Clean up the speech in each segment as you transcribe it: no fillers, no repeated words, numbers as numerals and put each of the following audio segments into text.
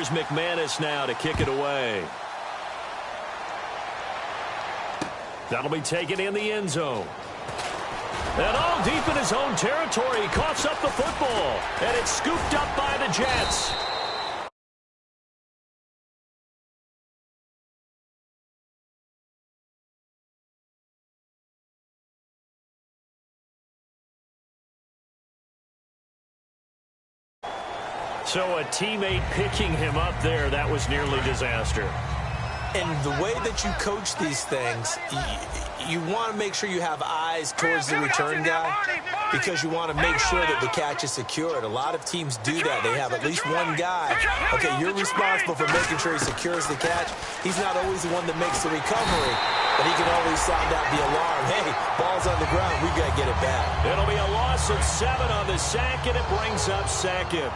Here's McManus now to kick it away. That'll be taken in the end zone. And all deep in his own territory, he coughs up the football. And it's scooped up by the Jets. So a teammate picking him up there, that was nearly disaster. And the way that you coach these things, you want to make sure you have eyes towards the return guy because you want to make sure that the catch is secured. A lot of teams do that. They have at least one guy. Okay, you're responsible for making sure he secures the catch. He's not always the one that makes the recovery, but he can always sound out the alarm. Hey, ball's on the ground. We got to get it back. It'll be a loss of 7 on the sack, and it brings up second.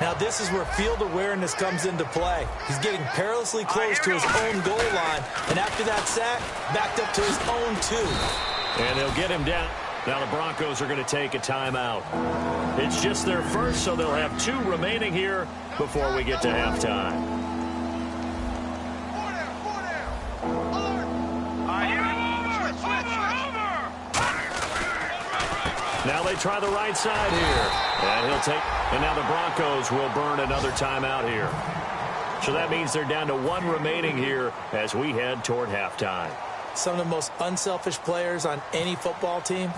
Now, this is where field awareness comes into play. He's getting perilously close to his own goal line, and after that sack, backed up to his own 2. And they'll get him down. Now the Broncos are going to take a timeout. It's just their first, so they'll have 2 remaining here before we get to halftime. Now they try the right side here. And he'll take, and now the Broncos will burn another timeout here. So that means they're down to 1 remaining here as we head toward halftime. Some of the most unselfish players on any football team,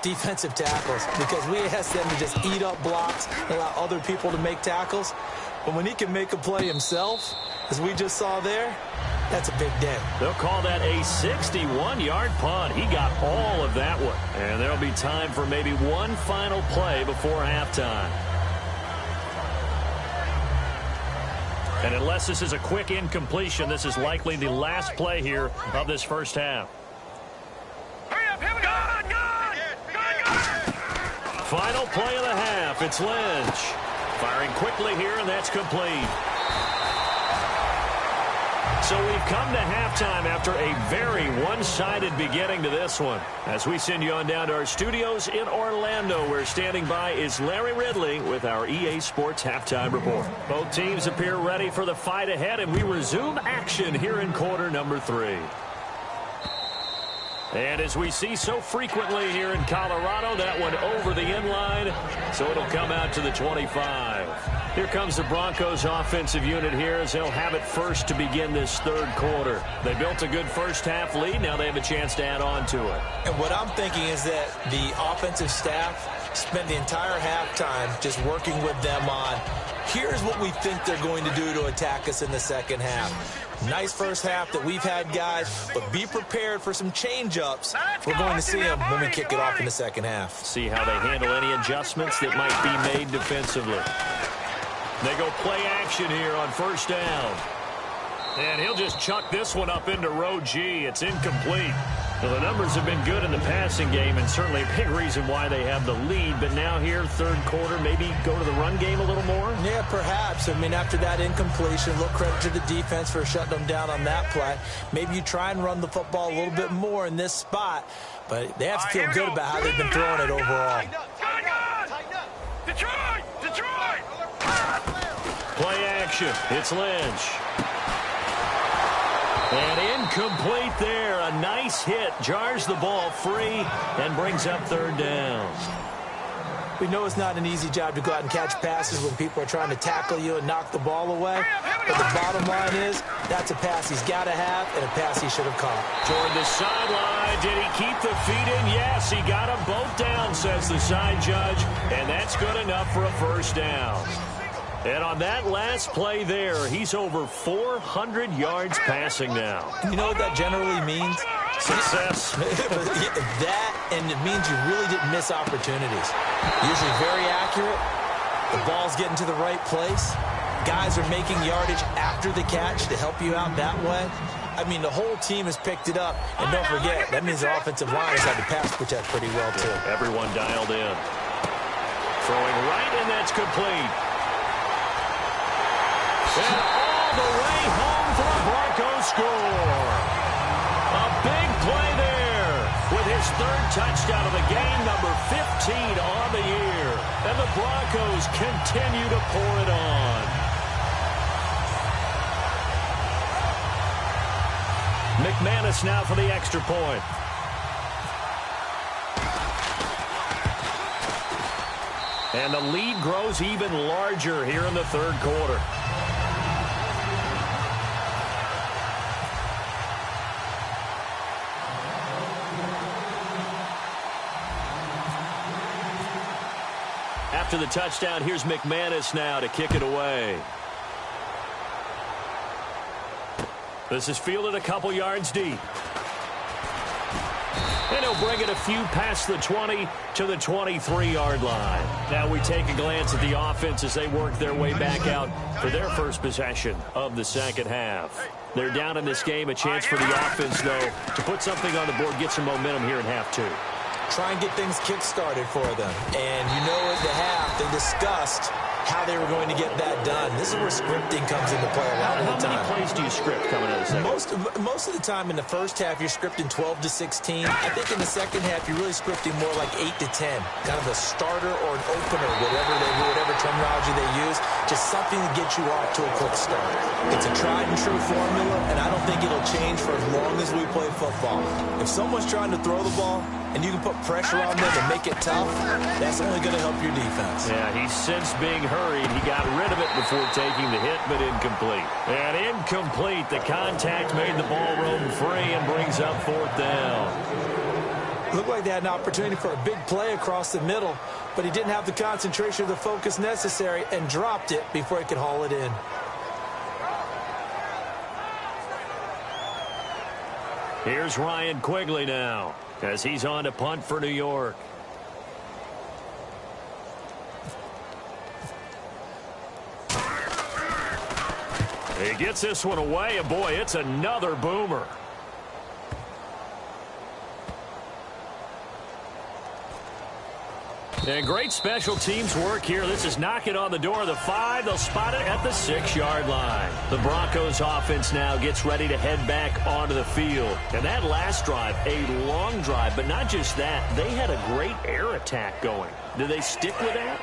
defensive tackles, because we ask them to just eat up blocks and allow other people to make tackles. But when he can make a play himself, as we just saw there, that's a big day. They'll call that a 61-yard punt. He got all of that one. And there'll be time for maybe one final play before halftime. And unless this is a quick incompletion, this is likely the last play here of this first half. Final play of the half. It's Lynch. Firing quickly here, and that's complete. So we've come to halftime after a very one-sided beginning to this one. As we send you on down to our studios in Orlando, where standing by is Larry Ridley with our EA Sports Halftime Report. Both teams appear ready for the fight ahead, and we resume action here in quarter number 3. And as we see so frequently here in Colorado, that one over the end line, so it'll come out to the 25. Here comes the Broncos offensive unit here as they'll have it first to begin this third quarter. They built a good first half lead. Now they have a chance to add on to it. And what I'm thinking is that the offensive staff spent the entire halftime just working with them on, here's what we think they're going to do to attack us in the second half. Nice first half that we've had, guys, but be prepared for some change-ups. We're going to see them when we kick it off in the second half. See how they handle any adjustments that might be made defensively. They go play action here on first down. And he'll just chuck this one up into row G. It's incomplete. Well, the numbers have been good in the passing game, and certainly a big reason why they have the lead. But now here, third quarter, maybe go to the run game a little more? Yeah, perhaps. I mean, after that incompletion, a little credit to the defense for shutting them down on that play. Maybe you try and run the football a little bit more in this spot. But they have to feel good about how they've been throwing it overall. Detroit! Play action. It's Lynch. And incomplete there. A nice hit. Jars the ball free and brings up third down. We know it's not an easy job to go out and catch passes when people are trying to tackle you and knock the ball away. But the bottom line is, that's a pass he's got to have and a pass he should have caught. Toward the sideline. Did he keep the feet in? Yes, he got them both down, says the side judge. And that's good enough for a first down. And on that last play there, he's over 400 yards passing now. You know what that generally means? Success. That, and it means you really didn't miss opportunities. Usually very accurate. The ball's getting to the right place. Guys are making yardage after the catch to help you out that way. I mean, the whole team has picked it up. And don't forget, that means the offensive line has had to pass protect pretty well, too. Everyone dialed in. Throwing right, and that's complete. And all the way home for a Broncos score. A big play there with his third touchdown of the game, number 15 on the year. And the Broncos continue to pour it on. McManus now for the extra point. And the lead grows even larger here in the third quarter. After the touchdown, here's McManus now to kick it away. This is fielded a couple yards deep. And he'll bring it a few past the 20 to the 23-yard line. Now we take a glance at the offense as they work their way back out for their first possession of the second half. They're down in this game. A chance for the offense, though, to put something on the board, get some momentum here in half two. Try and get things kick-started for them. And you know at the half, they discussed how they were going to get that done. This is where scripting comes into play a lot of the time. How many plays do you script coming out of the second? Most of the time in the first half, you're scripting 12 to 16. I think in the second half, you're really scripting more like 8 to 10. Kind of a starter or an opener, whatever terminology they use. Just something to get you off to a quick start. It's a tried and true formula, and I don't think it'll change for as long as we play football. If someone's trying to throw the ball, and you can put pressure on them and make it tough, that's only going to help your defense. Yeah, he's since being hurried. He got rid of it before taking the hit, but incomplete. And incomplete. The contact made the ball roam free and brings up fourth down. Looked like they had an opportunity for a big play across the middle, but he didn't have the concentration or the focus necessary and dropped it before he could haul it in. Here's Ryan Quigley now as he's on to punt for New York. He gets this one away, and boy, it's another boomer. And great special teams work here. This is knocking on the door of the 5. They'll spot it at the 6-yard line. The Broncos offense now gets ready to head back onto the field. And that last drive, a long drive, but not just that. They had a great air attack going. Do they stick with that?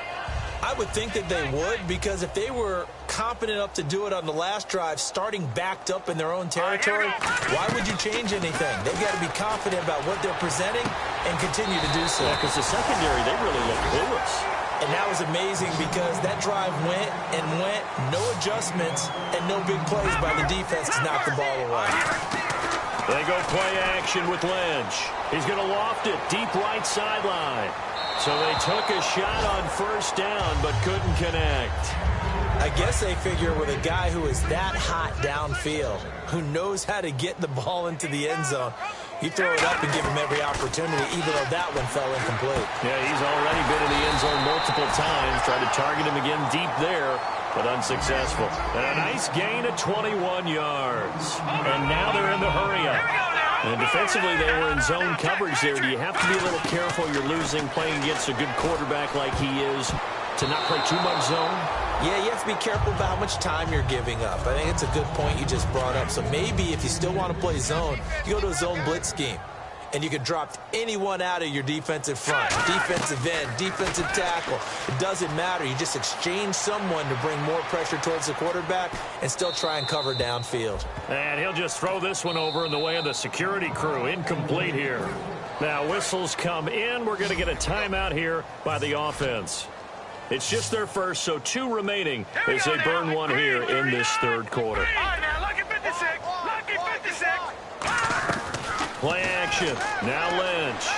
I would think that they would, because if they were confident enough to do it on the last drive, starting backed up in their own territory, why would you change anything? They've got to be confident about what they're presenting and continue to do so. Yeah, because the secondary, they really look clueless. And that was amazing because that drive went and went, no adjustments, and no big plays by the defense to knock the ball away. They go play action with Lynch. He's going to loft it deep right sideline. So they took a shot on first down, but couldn't connect. I guess they figure with a guy who is that hot downfield, who knows how to get the ball into the end zone, you throw it up and give him every opportunity, even though that one fell incomplete. Yeah, he's already been in the end zone multiple times. Tried to target him again deep there, but unsuccessful. And a nice gain of 21 yards. And now they're in the hurry-up. And defensively, they were in zone coverage there. Do you have to be a little careful? You're losing playing against a good quarterback like he is to not play too much zone? Yeah, you have to be careful about how much time you're giving up. I think it's a good point you just brought up. So maybe if you still want to play zone, you go to a zone blitz scheme. And you can drop anyone out of your defensive front, defensive end, defensive tackle. It doesn't matter. You just exchange someone to bring more pressure towards the quarterback and still try and cover downfield. And he'll just throw this one over in the way of the security crew. Incomplete here. Now whistles come in. We're going to get a timeout here by the offense. It's just their first, so 2 remaining as they burn one here in this third quarter. All right, now, look at 56. Look at 56. Play action. Now Lynch.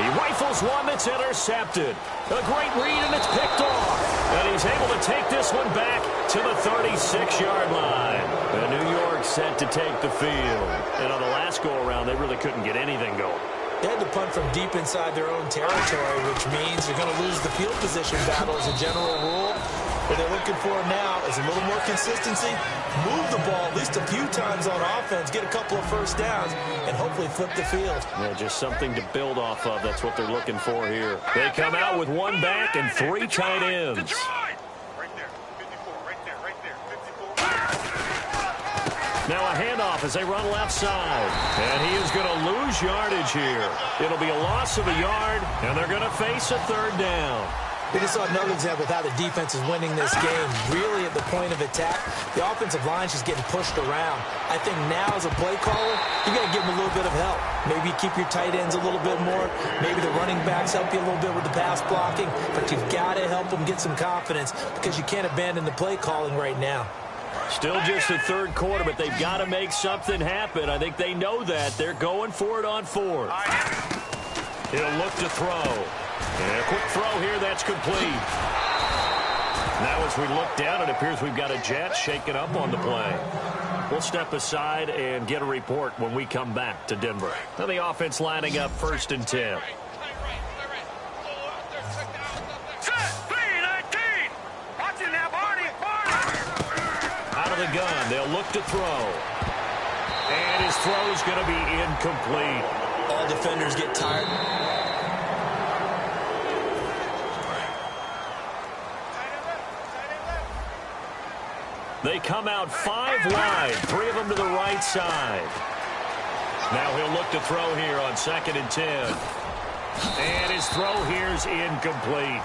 He rifles one that's intercepted. A great read, and it's picked off. And he's able to take this one back to the 36-yard line. And New York set to take the field. And on the last go-around, they really couldn't get anything going. They had to punt from deep inside their own territory, which means you're going to lose the field position battle as a general rule. What they're looking for now is a little more consistency, move the ball at least a few times on offense, get a couple of first downs, and hopefully flip the field. Yeah, just something to build off of. That's what they're looking for here. They come out with 1 back and 3 tight ends. Right there, 54, right there, 54. Now a handoff as they run left side. And he is going to lose yardage here. It'll be a loss of a yard, and they're going to face a 3rd down. We just saw another example of how the defense is winning this game. Really at the point of attack, the offensive line's just getting pushed around. I think now as a play caller, you got to give them a little bit of help. Maybe keep your tight ends a little bit more. Maybe the running backs help you a little bit with the pass blocking. But you've got to help them get some confidence because you can't abandon the play calling right now. Still just the third quarter, but they've got to make something happen. I think they know that. They're going for it on fourth. He'll look to throw. And a quick throw here, that's complete. Now as we look down, it appears we've got a Jet shaking up on the play. We'll step aside and get a report when we come back to Denver. Now the offense lining up 1st and 10. Out of the gun, they'll look to throw. And his throw's going to be incomplete. All defenders get tired. They come out 5 wide, 3 of them to the right side. Now he'll look to throw here on 2nd and 10. And his throw here is incomplete.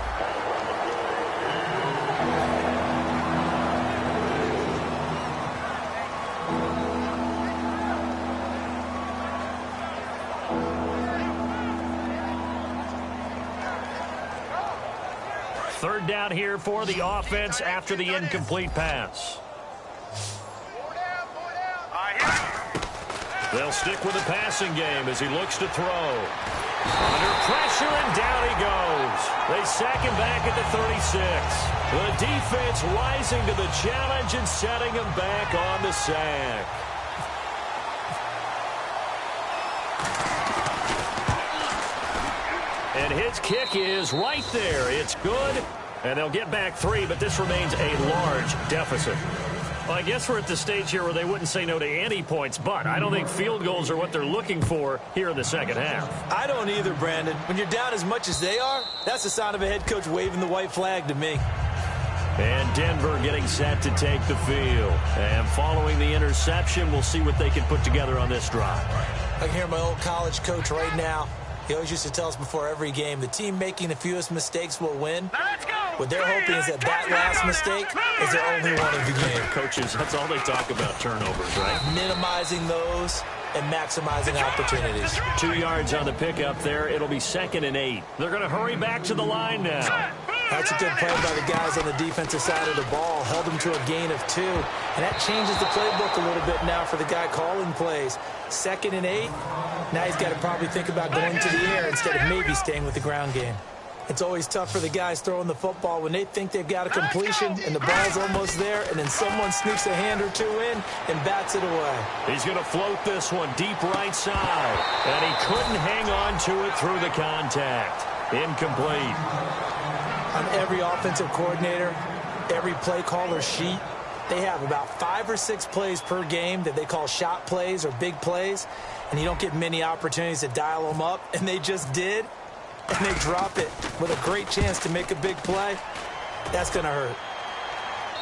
Third down here for the offense after the incomplete pass. They'll stick with the passing game as he looks to throw. Under pressure, and down he goes. They sack him back at the 36. The defense rising to the challenge and setting him back on the sack. And his kick is right there. It's good, and they'll get back 3, but this remains a large deficit. Well, I guess we're at the stage here where they wouldn't say no to any points, but I don't think field goals are what they're looking for here in the second half. I don't either, Brandon. When you're down as much as they are, that's a sign of a head coach waving the white flag to me. And Denver getting set to take the field. And following the interception, we'll see what they can put together on this drive. I can hear my old college coach right now. He always used to tell us before every game, the team making the fewest mistakes will win. What they're hoping is that last mistake is their only one of the game. Coaches, that's all they talk about, turnovers, right? Minimizing those and maximizing opportunities. 2 yards on the pickup there. It'll be 2nd and 8. They're going to hurry back to the line now. That's a good play by the guys on the defensive side of the ball. Held them to a gain of 2. And that changes the playbook a little bit now for the guy calling plays. 2nd and 8. Now he's got to probably think about going to the air instead of maybe staying with the ground game. It's always tough for the guys throwing the football when they think they've got a completion and the ball's almost there, and then someone sneaks a hand or 2 in and bats it away. He's going to float this one deep right side, and he couldn't hang on to it through the contact. Incomplete. On every offensive coordinator, every play caller sheet, they have about 5 or 6 plays per game that they call shot plays or big plays, and you don't get many opportunities to dial them up, and they just did, and they drop it with a great chance to make a big play. That's going to hurt.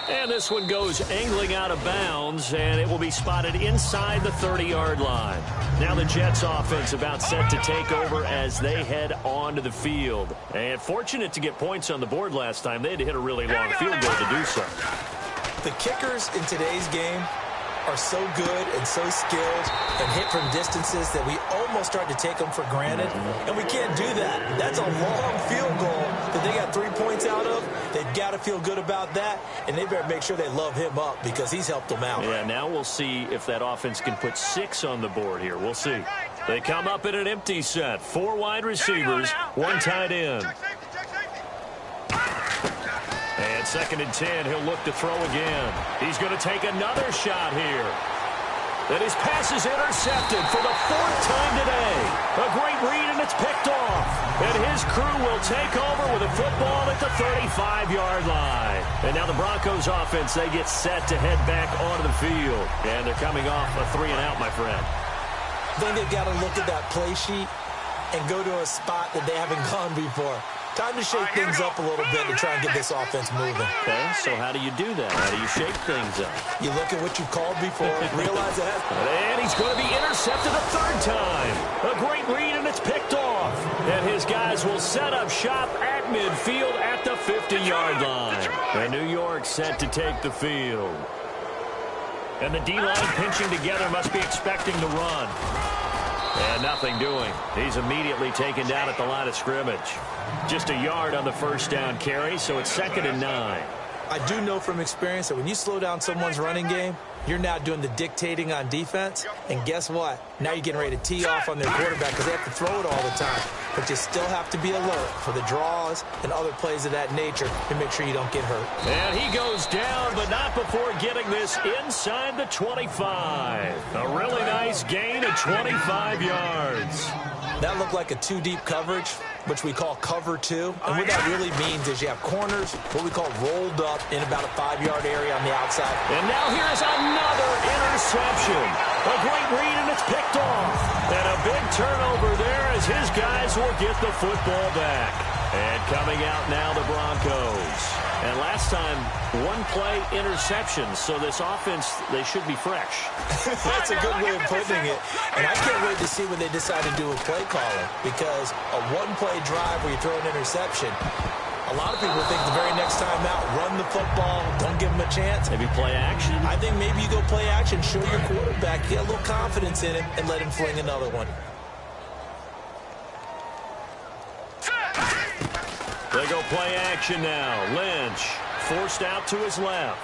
And this one goes angling out of bounds, and it will be spotted inside the 30-yard line. Now the Jets offense about set to take over as they head onto the field. And fortunate to get points on the board last time. They had to hit a really long field goal to do so. The kickers in today's game are so good and so skilled and hit from distances that we almost start to take them for granted, and we can't do that. That's a long field goal that they got 3 points out of. They've got to feel good about that, and they better make sure they love him up because he's helped them out. Yeah, now we'll see if that offense can put 6 on the board here. We'll see. They come up in an empty set. 4 wide receivers, 1 tight end. And 2nd and 10, he'll look to throw again. He's going to take another shot here. And his pass is intercepted for the 4th time today. A great read, and it's picked off. And his crew will take over with a football at the 35-yard line. And now the Broncos offense, they get set to head back onto the field. And they're coming off a 3-and-out, my friend. I think they've got to look at that play sheet and go to a spot that they haven't gone before. Time to shake things up a little bit to try and get this offense moving. Okay, so how do you do that? How do you shake things up? You look at what you called before, realize that. And he's going to be intercepted a third time. A great read, and it's picked off. And his guys will set up shop at midfield at the 50-yard line. And New York set to take the field. And the D-line pinching together must be expecting the run. And nothing doing. He's immediately taken down at the line of scrimmage. Just a yard on the first down carry, so it's 2nd and 9. I do know from experience that when you slow down someone's running game, you're now doing the dictating on defense. And guess what? Now you're getting ready to tee off on their quarterback because they have to throw it all the time. But you still have to be alert for the draws and other plays of that nature to make sure you don't get hurt. And he goes down, but not before getting this inside the 25. A really nice gain of 25 yards. That looked like a two-deep coverage, which we call cover two. And what that really means is you have corners, what we call rolled up in about a 5-yard area on the outside. And now here's another interception. A great read, and it's picked off. And a big turnover there as his guys will get the football back. And coming out now, the Broncos. And last time, one-play interceptions, so this offense, they should be fresh. That's a good way of putting it. And I can't wait to see when they decide to do with play calling, because a one-play drive where you throw an interception, a lot of people think the very next time out, run the football, don't give them a chance. Maybe play action? I think maybe you go play action, show your quarterback, get a little confidence in him, and let him fling another one. They go play action now. Lynch forced out to his left.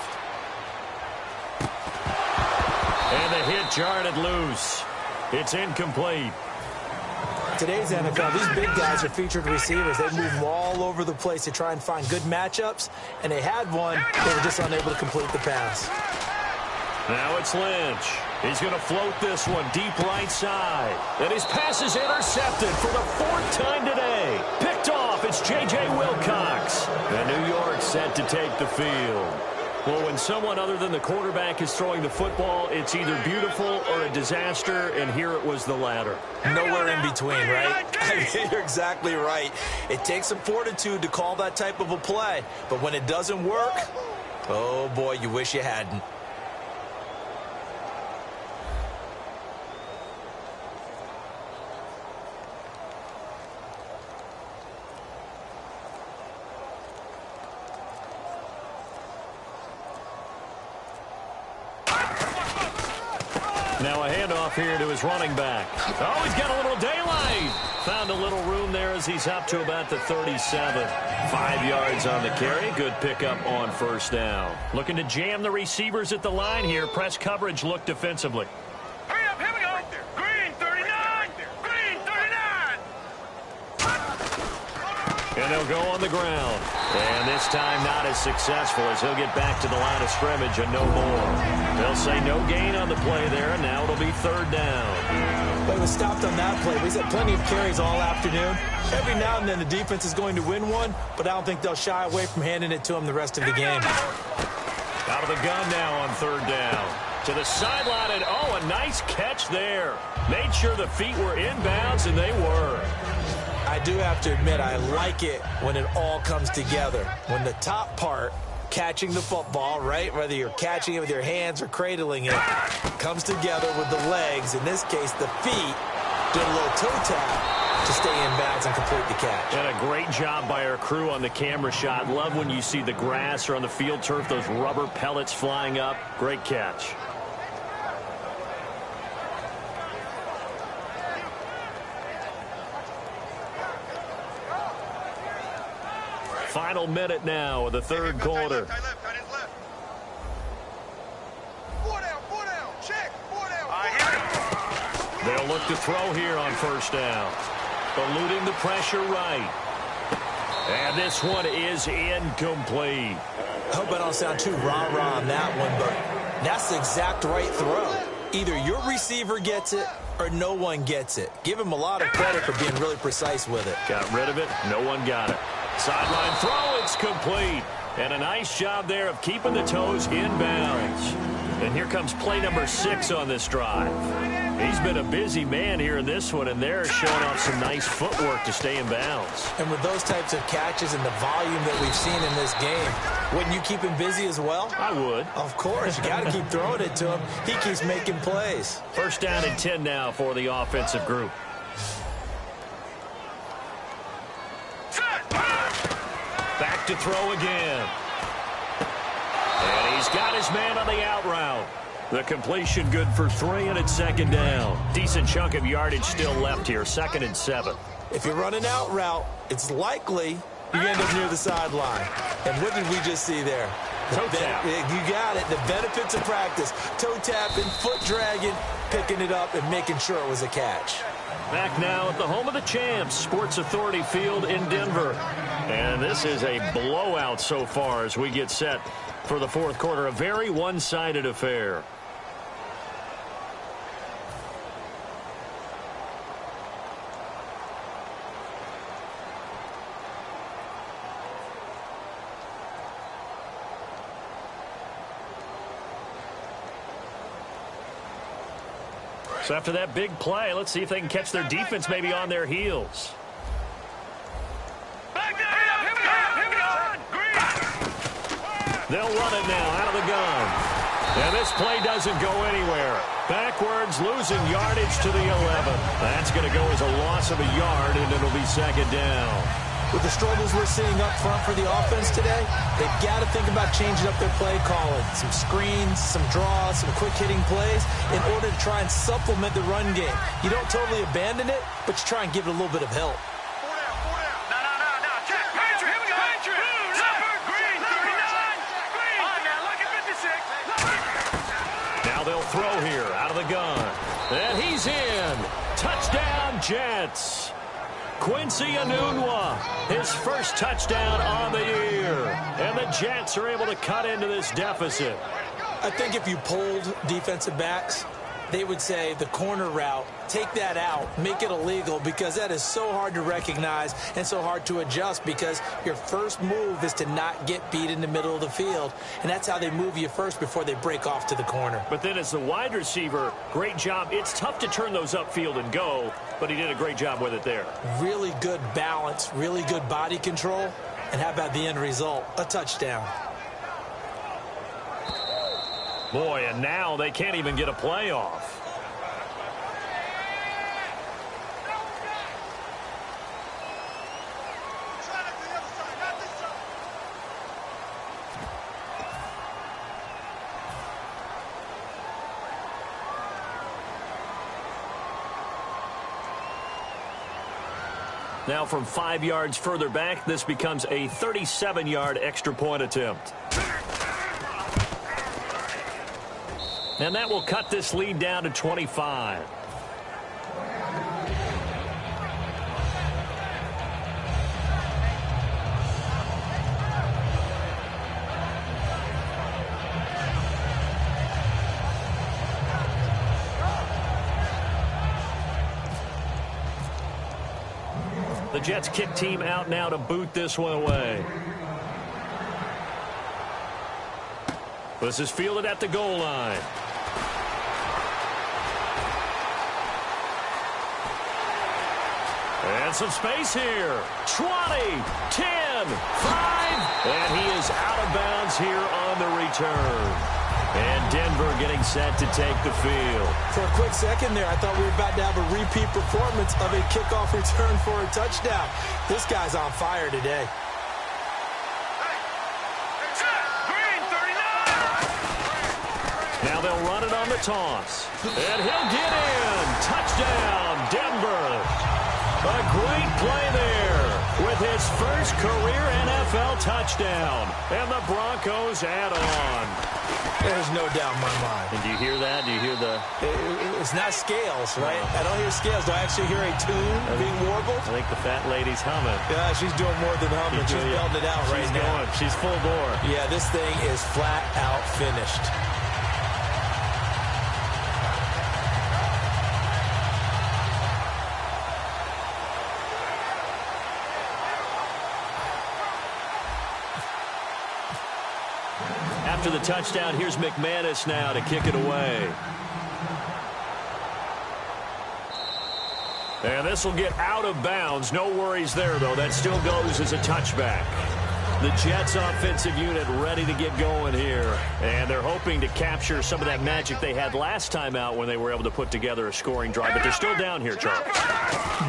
And the hit jarred loose. It's incomplete. Today's NFL, these big guys are featured receivers. They move all over the place to try and find good matchups, and they had one. They were just unable to complete the pass. Now it's Lynch. He's going to float this one deep right side. And his pass is intercepted for the 4th time today. Picked off. It's J.J. Wilcox. And New York set to take the field. Well, when someone other than the quarterback is throwing the football, it's either beautiful or a disaster, and here it was the latter. Nowhere in between, right? I mean, you're exactly right. It takes some fortitude to call that type of a play, but when it doesn't work, oh boy, you wish you hadn't. Now a handoff here to his running back. Oh, he's got a little daylight. Found a little room there as he's up to about the 37. 5 yards on the carry. Good pickup on first down. Looking to jam the receivers at the line here. Press coverage look defensively. Hurry up, here we go. Green 39. Green 39. And they'll go on the ground. And this time not as successful as he'll get back to the line of scrimmage and no more. They'll say no gain on the play there, and now it'll be 3rd down. But he was stopped on that play. He's had plenty of carries all afternoon. Every now and then the defense is going to win one, but I don't think they'll shy away from handing it to him the rest of the game. Out of the gun now on 3rd down. To the sideline, and oh, a nice catch there. Made sure the feet were inbounds, and they were. I do have to admit, I like it when it all comes together. When the top part, catching the football, right, whether you're catching it with your hands or cradling it, comes together with the legs, in this case the feet, doing a little toe tap to stay in bounds and complete the catch. And a great job by our crew on the camera shot. Love when you see the grass or on the field turf, those rubber pellets flying up. Great catch. Final minute now of the 3rd quarter. They'll look to throw here on first down. Eluding the pressure right. And this one is incomplete. I hope I don't sound too rah-rah on that one, but that's the exact right throw. Either your receiver gets it or no one gets it. Give him a lot of credit for being really precise with it. Got rid of it. No one got it. Sideline throw. It's complete. And a nice job there of keeping the toes in bounds. And here comes play number 6 on this drive. He's been a busy man here in this one, and they're showing off some nice footwork to stay in bounds. And with those types of catches and the volume that we've seen in this game, wouldn't you keep him busy as well? I would. Of course. You got to keep throwing it to him. He keeps making plays. First down and 10 now for the offensive group. Back to throw again. And he's got his man on the out route. The completion good for 3, and it's second down. Decent chunk of yardage still left here, 2nd and 7. If you're running out route, it's likely you end up near the sideline. And what did we just see there? Toe tap. You got it. The benefits of practice. Toe tapping, foot dragging, picking it up, and making sure it was a catch. Back now at the home of the champs, Sports Authority Field in Denver. And this is a blowout so far as we get set for the fourth quarter. A very one-sided affair. So after that big play, let's see if they can catch their defense maybe on their heels. They'll run it now out of the gun. And this play doesn't go anywhere. Backwards, losing yardage to the 11. That's going to go as a loss of a yard, and it'll be second down. With the struggles we're seeing up front for the offense today, they've got to think about changing up their play calling. Some screens, some draws, some quick-hitting plays in order to try and supplement the run game. You don't totally abandon it, but you try and give it a little bit of help. Now they'll throw here out of the gun. And he's in. Touchdown, Jets. Quincy Enunwa, his first touchdown on the year. And the Jets are able to cut into this deficit. I think if you polled defensive backs, they would say the corner route, take that out, make it illegal, because that is so hard to recognize and so hard to adjust, because your first move is to not get beat in the middle of the field, and that's how they move you first before they break off to the corner. But then as the wide receiver, great job. It's tough to turn those upfield and go, but he did a great job with it there. Really good balance, really good body control, and how about the end result? A touchdown. Boy, and now they can't even get a play off. Now from 5 yards further back, this becomes a 37-yard extra point attempt. And that will cut this lead down to 25. The Jets kick team out now to boot this one away. This is fielded at the goal line. And some space here. 20, 10, 5. And he is out of bounds here on the return. And Denver getting set to take the field. For a quick second there, I thought we were about to have a repeat performance of a kickoff return for a touchdown. This guy's on fire today. Now they'll run it on the toss. And he'll get in. Touchdown, Denver. A great play there with his first career NFL touchdown. And the Broncos add on. There's no doubt in my mind. And do you hear that? Do you hear the... It's not scales, right? I don't hear scales. Do I actually hear a tune being warbled? I think the fat lady's humming. Yeah, she's doing more than humming. She's belting it out right now. She's going. She's full bore. Yeah, this thing is flat out finished. After the touchdown, here's McManus now to kick it away. And this will get out of bounds. No worries there, though. That still goes as a touchback. The Jets offensive unit ready to get going here. And they're hoping to capture some of that magic they had last time out when they were able to put together a scoring drive. But they're still down here, Charles.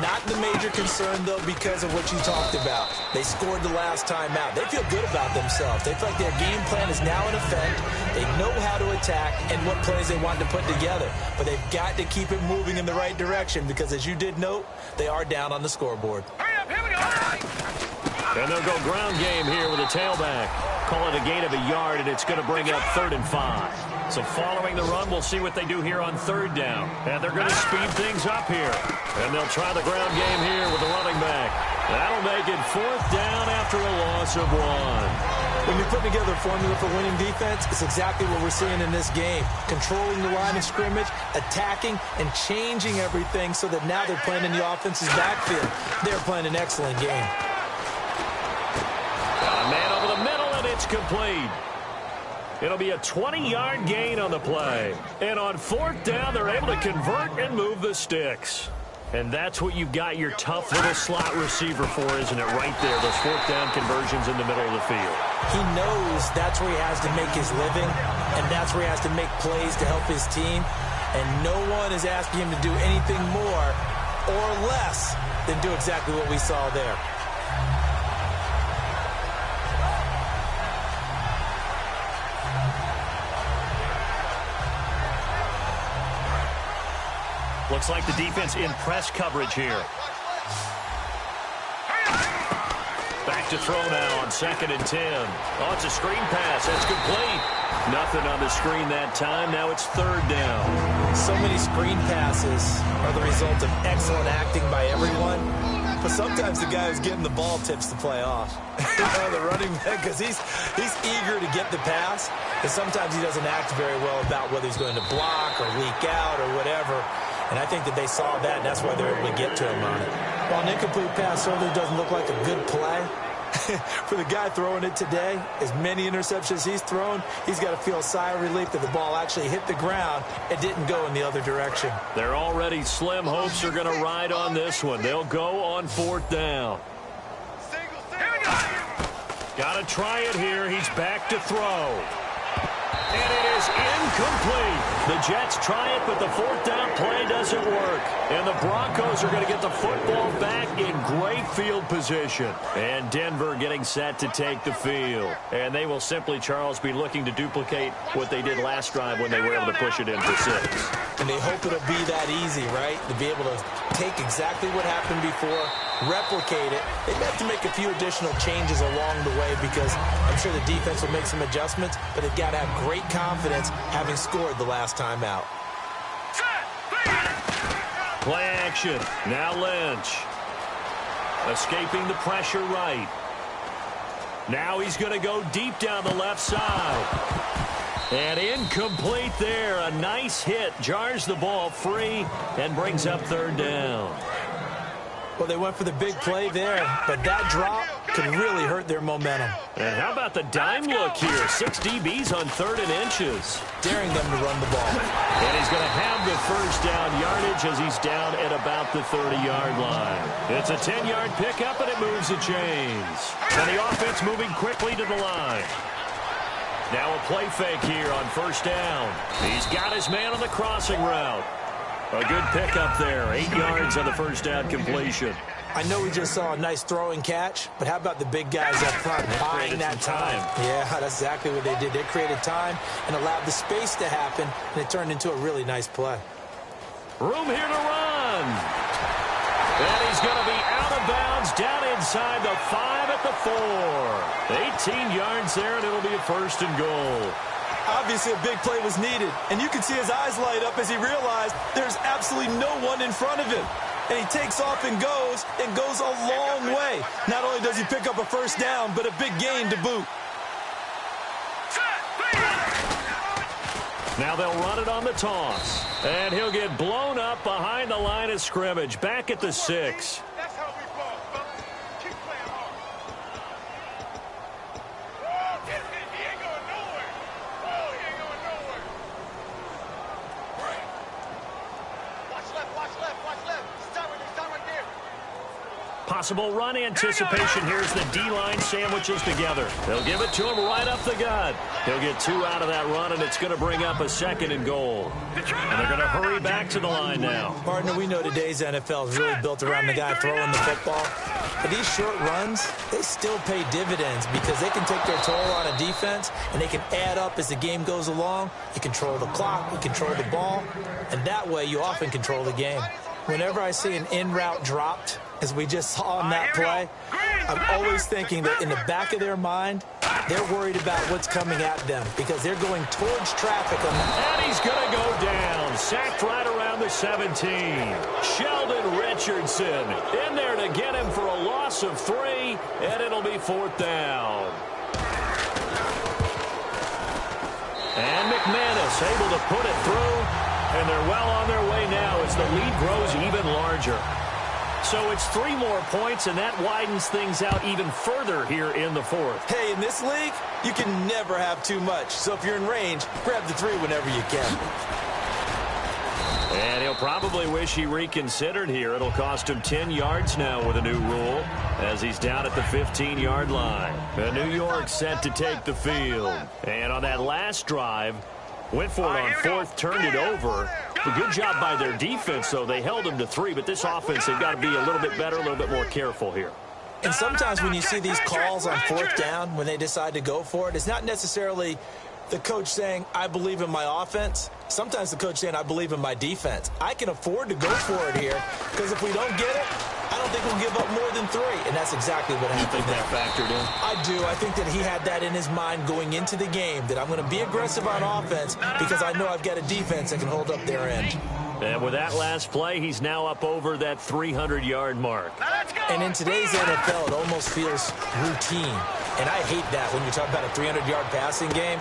Not the major concern, though, because of what you talked about. They scored the last time out. They feel good about themselves. They feel like their game plan is now in effect. They know how to attack and what plays they want to put together. But they've got to keep it moving in the right direction because, as you did note, they are down on the scoreboard. Hurry up, here we go. And they'll go ground game here with a tailback. Call it a gain of a yard, and it's going to bring up 3rd and 5. So following the run, we'll see what they do here on 3rd down. And they're going to speed things up here. And they'll try the ground game here with the running back. That'll make it 4th down after a loss of 1. When you're putting together a formula for winning defense, it's exactly what we're seeing in this game. Controlling the line of scrimmage, attacking, and changing everything so that now they're playing in the offense's backfield. They're playing an excellent game. Got a man over the middle, and it's complete. It'll be a 20-yard gain on the play. And on 4th down, they're able to convert and move the sticks. And that's what you've got your tough little slot receiver for, isn't it? Right there, those 4th down conversions in the middle of the field. He knows that's where he has to make his living, and that's where he has to make plays to help his team. And no one is asking him to do anything more or less than do exactly what we saw there. Looks like the defense in press coverage here. Back to throw now on 2nd and 10. Oh, it's a screen pass. That's complete. Nothing on the screen that time. Now it's 3rd down. So many screen passes are the result of excellent acting by everyone. But sometimes the guy who's getting the ball tips the play off. The running back, because he's eager to get the pass. And sometimes he doesn't act very well about whether he's going to block or leak out or whatever. And I think that they saw that, and that's why they're able to get to him on it. While an incomplete pass certainly doesn't look like a good play, for the guy throwing it today, as many interceptions he's thrown, he's got to feel a sigh of relief that the ball actually hit the ground and didn't go in the other direction. They're already slim hopes are going to ride on this one. They'll go on 4th down. Got to try it here. He's back to throw. And it is incomplete. The Jets try it, but the 4th down play doesn't work. And the Broncos are going to get the football back in great field position. And Denver getting set to take the field. And they will simply, Charles, be looking to duplicate what they did last drive when they were able to push it in for 6. And they hope it'll be that easy, right? To be able to take exactly what happened before, replicate it. They have to make a few additional changes along the way because I'm sure the defense will make some adjustments, but they've got to have great confidence having scored the last time out. Play action. Now Lynch. Escaping the pressure right. Now he's going to go deep down the left side. And incomplete there. A nice hit. Jars the ball free and brings up 3rd down. Well, they went for the big play there, but that drop could really hurt their momentum. And how about the dime look here? 6 DBs on 3rd and inches. Daring them to run the ball. And he's going to have the 1st down yardage as he's down at about the 30-yard line. It's a 10-yard pickup, and it moves the chains. And the offense moving quickly to the line. Now a play fake here on 1st down. He's got his man on the crossing route. A good pickup there. 8 yards on the 1st down completion. I know we just saw a nice throwing catch, but how about the big guys up front buying that time? Yeah, that's exactly what they did. They created time and allowed the space to happen, and it turned into a really nice play. Room here to run. And he's going to be out of bounds down inside the 5 at the 4. 18 yards there, and it'll be a 1st and goal. Obviously, a big play was needed, and you can see his eyes light up as he realized there's absolutely no one in front of him. And he takes off and goes a long way. Not only does he pick up a 1st down, but a big gain to boot. Now they'll run it on the toss. And he'll get blown up behind the line of scrimmage, back at the 6. That's how we ball, fellas. Keep playing hard. He ain't going nowhere. Oh, he ain't going nowhere. Watch left, watch left, watch left. Start with Possible run anticipation. Here's the D-line sandwiches together. They'll give it to him right up the gut. He'll get 2 out of that run, and it's going to bring up a 2nd and goal. And they're going to hurry back to the line now. Partner, we know today's NFL is really built around the guy throwing the football. But these short runs, they still pay dividends because they can take their toll on a defense, and they can add up as the game goes along. You control the clock, you control the ball, and that way you often control the game. Whenever I see an in-route dropped, as we just saw on that play, I'm always thinking that in the back of their mind, they're worried about what's coming at them because they're going towards traffic. And he's going to go down. Sacked right around the 17. Sheldon Richardson in there to get him for a loss of 3, and it'll be 4th down. And McManus able to put it through, and they're well on their way now as the lead grows even larger. So it's 3 more points, and that widens things out even further here in the 4th. Hey, in this league, you can never have too much. So if you're in range, grab the 3 whenever you can. And he'll probably wish he reconsidered here. It'll cost him 10 yards now with a new rule as he's down at the 15-yard line. And New York set to take the field. And on that last drive, went for it on 4th, turned it over. A good job by their defense, though. They held him to 3, but this offense, they've got to be a little bit better, a little bit more careful here. And sometimes when you see these calls on 4th down, when they decide to go for it, it's not necessarily the coach saying, I believe in my offense. Sometimes the coach saying, I believe in my defense. I can afford to go for it here because if we don't get it, I don't think we'll give up more than 3. And that's exactly what happened. You think that factored in? I do. I think that he had that in his mind going into the game, that I'm going to be aggressive on offense because I know I've got a defense that can hold up their end. And with that last play, he's now up over that 300-yard mark. And in today's NFL, it almost feels routine. And I hate that when you talk about a 300-yard passing game.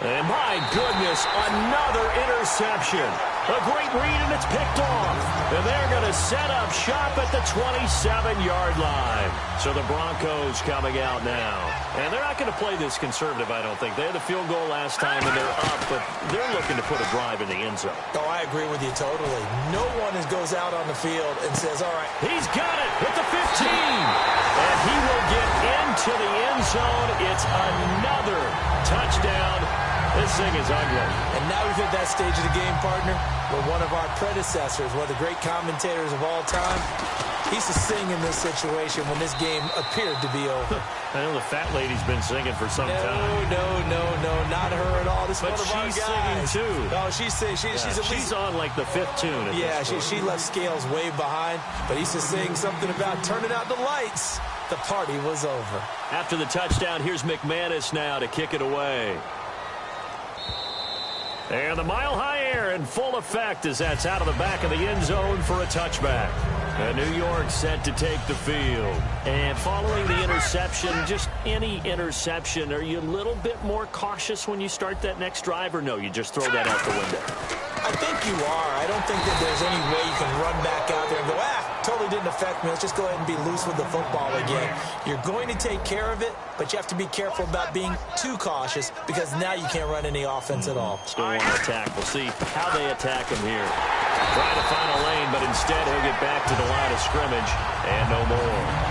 And my goodness, another interception. A great read, and it's picked off. And they're going to set up shop at the 27-yard line. So the Broncos coming out now. And they're not going to play this conservative, I don't think. They had the field goal last time, and they're up, but they're looking to put a drive in the end zone. Oh, I agree with you totally. No one goes out on the field and says, all right. He's got it at the 15. And he will get into the end zone. It's another touchdown. This thing is ugly. And now we've hit that stage of the game, partner, where one of our predecessors, one of the great commentators of all time, he used to sing in this situation when this game appeared to be over. I know the fat lady's been singing for some time. No, not her at all. This is one of our guys. She's singing too. Oh, she's singing. She's on like the 5th tune. Yeah, she left Scales way behind, but he used to sing something about turning out the lights. The party was over. After the touchdown, here's McManus now to kick it away. And the mile-high air in full effect as that's out of the back of the end zone for a touchback. And New York set to take the field. And following the interception, just any interception, are you a little bit more cautious when you start that next drive, or no, you just throw that out the window? I think you are. I don't think that there's any way you can run back out there and go, totally didn't affect me. Let's just go ahead and be loose with the football again. You're going to take care of it, but you have to be careful about being too cautious because now you can't run any offense at all. Still want to attack. We'll see how they attack him here. Trying to find a lane, but instead he'll get back to the line of scrimmage and no more.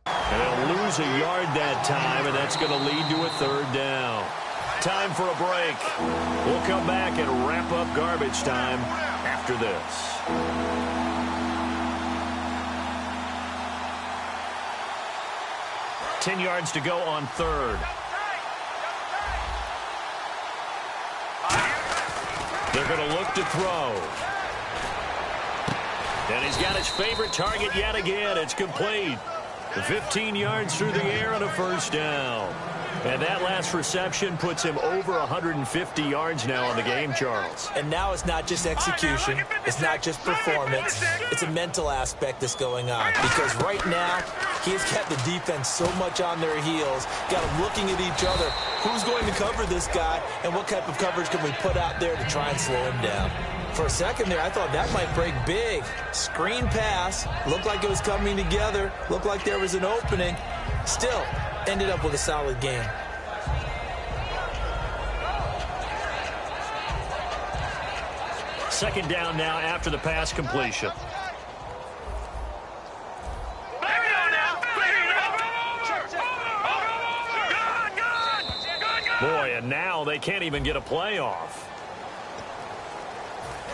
And they'll lose a yard that time, and that's going to lead to a 3rd down. Time for a break. We'll come back and wrap up garbage time after this. Ten yards to go on 3rd. They're going to look to throw. And he's got his favorite target yet again. It's complete. 15 yards through the air and a 1st down. And that last reception puts him over 150 yards now on the game, Charles. And now it's not just execution. It's not just performance. It's a mental aspect that's going on. Because right now, he has got the defense so much on their heels, got them looking at each other. Who's going to cover this guy, and what type of coverage can we put out there to try and slow him down? For a second there, I thought that might break big. Screen pass. Looked like it was coming together. Looked like there was an opening. Still, ended up with a solid game. Second down now after the pass completion. Boy, and now they can't even get a play off.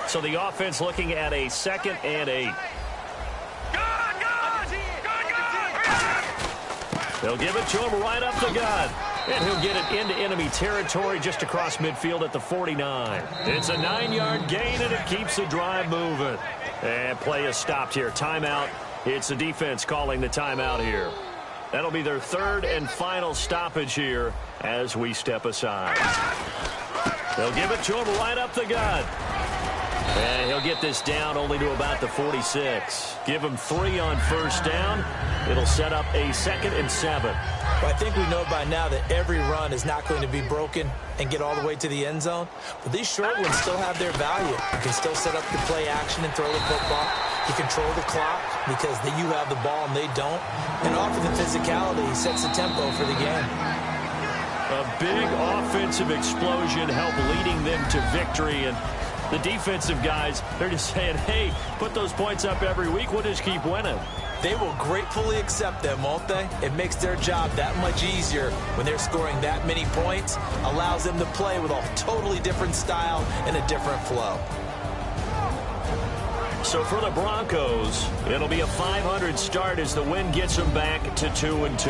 So the offense looking at a 2nd and 8. They'll give it to him right up the gut. And he'll get it into enemy territory just across midfield at the 49. It's a 9-yard gain, and it keeps the drive moving. And play is stopped here. Timeout. It's the defense calling the timeout here. That'll be their 3rd and final stoppage here as we step aside. They'll give it to him right up the gut. And he'll get this down only to about the 46. Give him 3 on first down. It'll set up a 2nd and 7. Well, I think we know by now that every run is not going to be broken and get all the way to the end zone. But these short ones still have their value. You can still set up the play action and throw the football. You control the clock because you have the ball and they don't. And offer the physicality sets the tempo for the game. A big offensive explosion helped leading them to victory. And the defensive guys, they're just saying, hey, put those points up every week. We'll just keep winning. They will gratefully accept them, won't they? It makes their job that much easier when they're scoring that many points. Allows them to play with a totally different style and a different flow. So for the Broncos, it'll be a 500 start as the win gets them back to 2-2.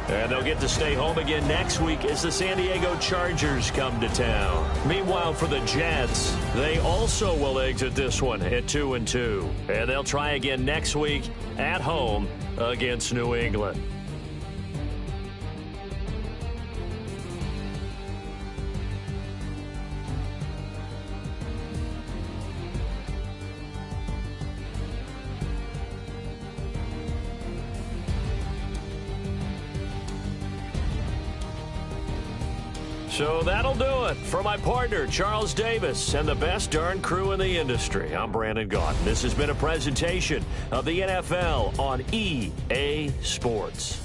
And they'll get to stay home again next week as the San Diego Chargers come to town. Meanwhile, for the Jets, they also will exit this one at 2-2. And they'll try again next week at home against New England. So that'll do it for my partner, Charles Davis, and the best darn crew in the industry. I'm Brandon Gaudin. This has been a presentation of the NFL on EA Sports.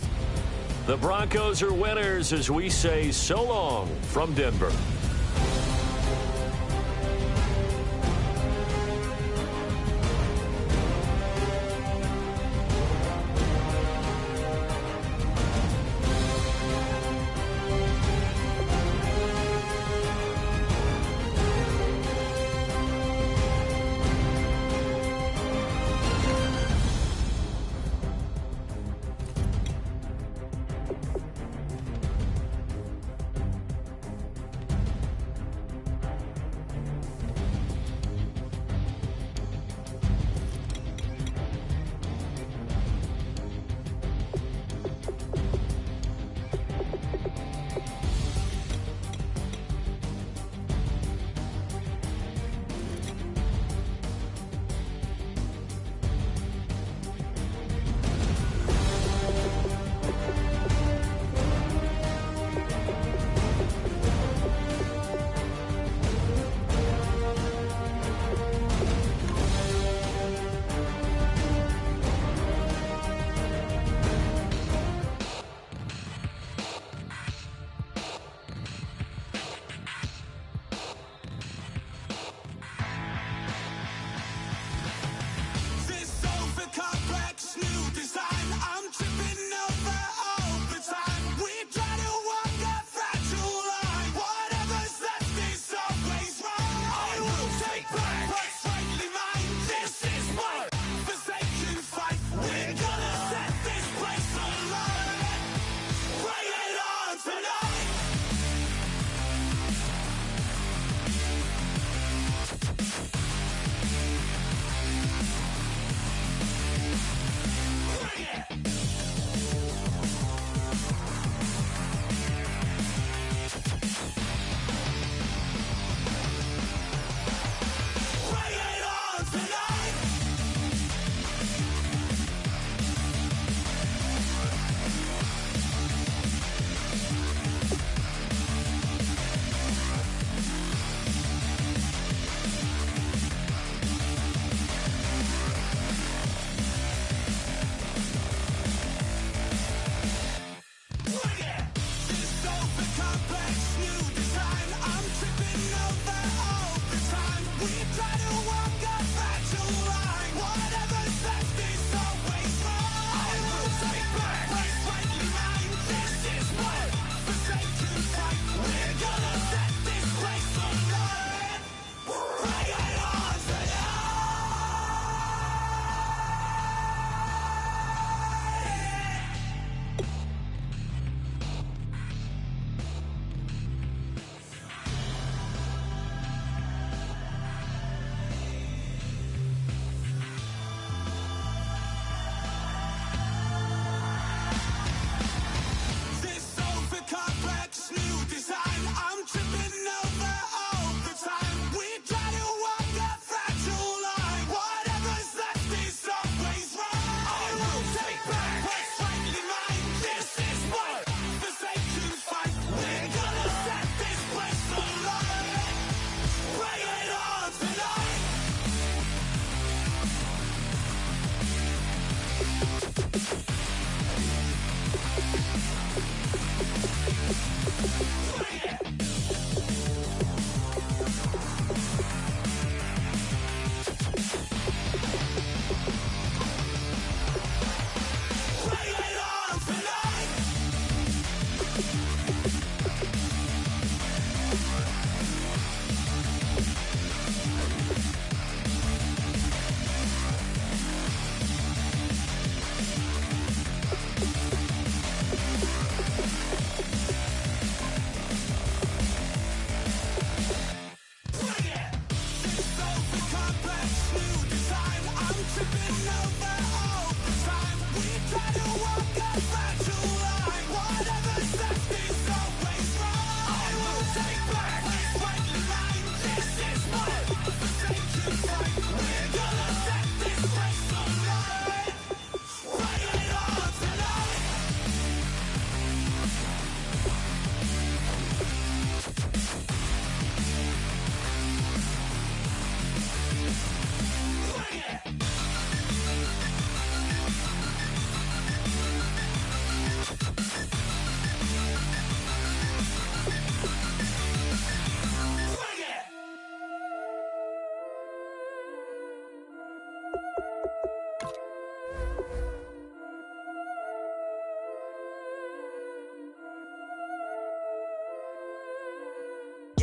The Broncos are winners as we say so long from Denver.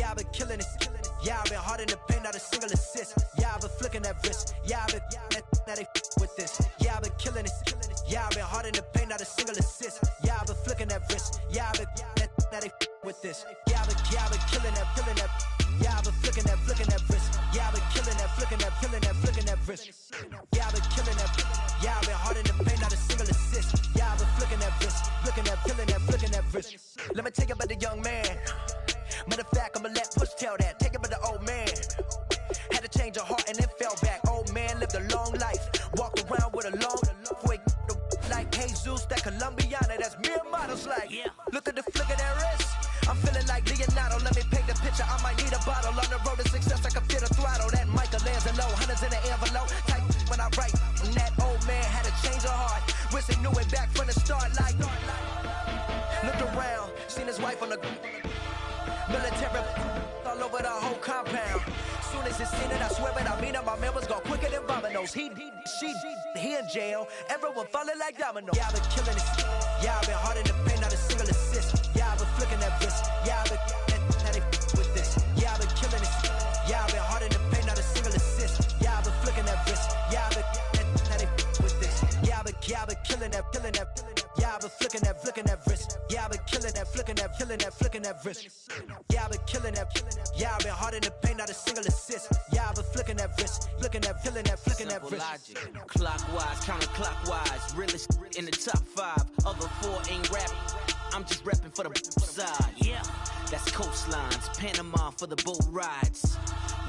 Yeah, I've been killing it. Yeah, I've been hard in the paint, not a single assist. Yeah, I've been flicking that wrist. Yeah, I've been now they with this. Yeah, I've been killing it. Yeah, I've been hard in the paint, not a single assist. Yeah, I've been flicking that wrist. Yeah, I've been now they with this. Yeah, I've been killing that. Yeah, I've been flicking that wrist. Yeah, I've been killing that, flicking that wrist. Yeah, I've been killing that. Yeah, I've been hard in the paint, not a single assist. Yeah, I've been flicking that wrist, flicking that wrist. Let me tell you about the young man. Matter of fact, I'ma let Push tell that. Take it about the old man. Had to change her heart and then fell back. Old man lived a long life. Walked around with a long wig like Jesus, that Colombiana. That's mere models like. Yeah. Look at the flick of that wrist. I'm feeling like Leonardo. Let me paint the picture. I might need a bottle. On the road to success, I can feel the throttle. That Michelangelo, hundreds in the envelope. Type when I write. And that old man had to change her heart. Wish he knew it back from the start. Like, looked around, seen his wife on the military all over the whole compound. Soon as he seen it, I swear it, I mean it. My man was gone quicker than dominoes. He in jail. Everyone falling like dominoes. Yeah, I've been killing it. Yeah, I've been hard in the paint, not a single assist. Yeah, I've been flicking that wrist. Yeah, I've been now they with this. Yeah, I've been killing it. Yeah, I've been hard in the paint, not a single assist. Yeah, I've been flicking that wrist. Yeah, I've been now they with this. Yeah, I've been killing that. Yeah, I've been flicking that wrist. Yeah, I've been killing that, flicking that wrist. Yeah, I've been killing that. Yeah, I've been hard in the paint, not a single assist. Yeah, I've been flicking that wrist, flicking that Simple wrist. logic, clockwise, counterclockwise. Realest in the top 5. Other 4 ain't rapping. I'm just repping for the side. Yeah, that's coastlines, Panama for the boat rides.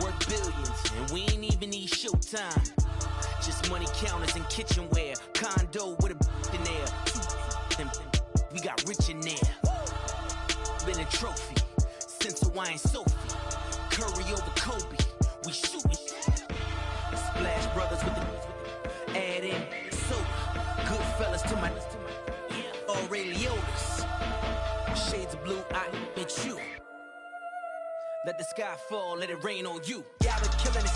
Worth billions, and we ain't even need showtime. Just money counters and kitchenware. Condo with a in there. We got rich in there. Been a trophy since Hawaiian Sophie. Curry over Kobe. We shooting. Splash Brothers with the add in soda. Good fellas to my Aureliotas. Shades of blue, I bet you. Let the sky fall, let it rain on you. Yeah, I've been killing it.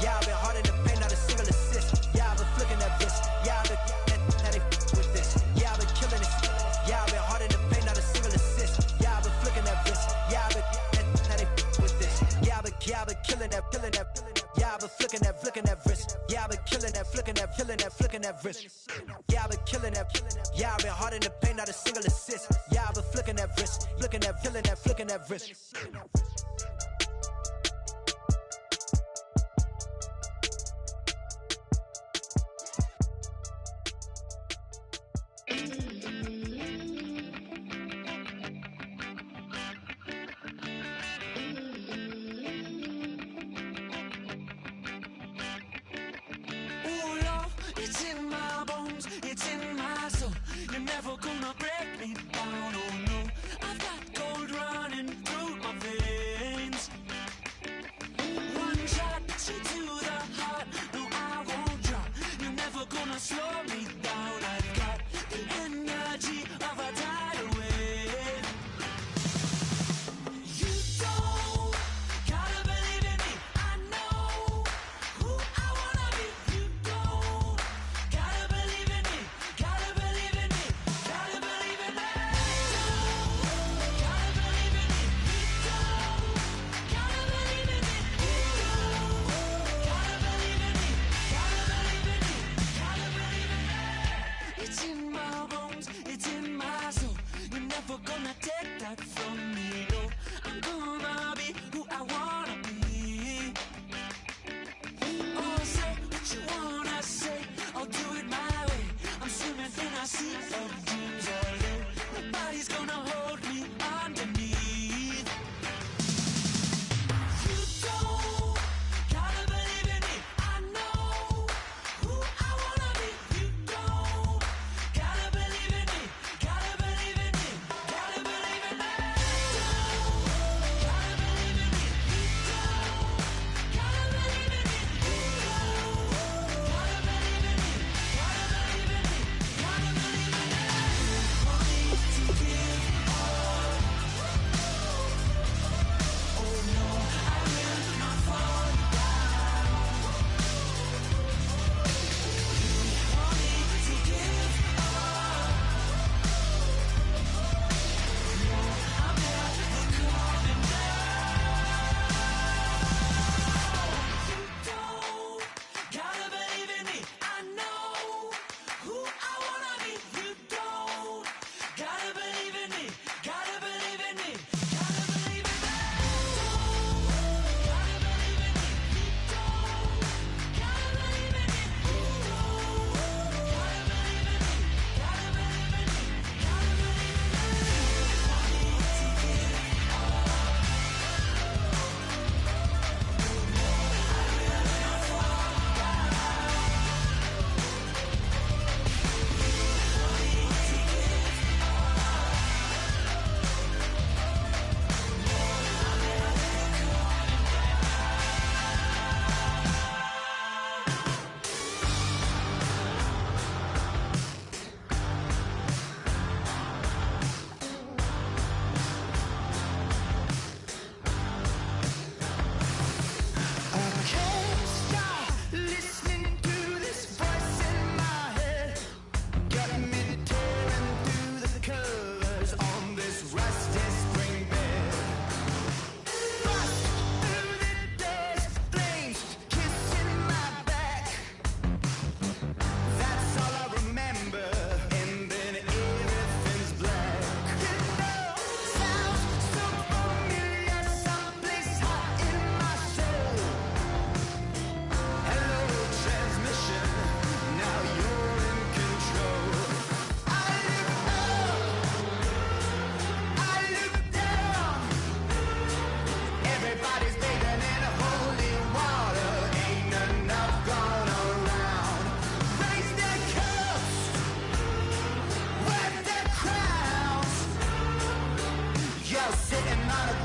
Yeah, I've been hard in the paint, not a single assist. Yeah, I've been flicking that wrist. Yeah, I've been now they with this. Yeah, I've been killing it. Yeah, I've been hard in the paint, not a single assist. Yeah, I've been flicking that wrist. Yeah, I've been now they with this. Yeah, I've been killing that. Yeah, I've been flicking that wrist. Yeah, I've been killing that, flicking that wrist. Yeah, I've been killing that. Yeah, I've been hard in the paint, not a single assist. Yeah, I've been flicking that wrist, flicking that wrist. Never gonna break me down, oh no. I've got gold running through my veins. One shot to the heart, no I won't drop. You're never gonna slow me down. I've got the energy of a tidal wave. You don't gotta believe in me, I know who I wanna be. You don't gotta believe in me, gotta believe in me. Gonna take that from me, no. I'm gonna be who I wanna be. Oh, say what you wanna say, I'll do it my way. I'm swimming in a sea of dreams all day. Nobody's gonna hold me underneath. You don't gotta believe in me, I know who I wanna be. You don't gotta believe in me, gotta believe in me. sitting on a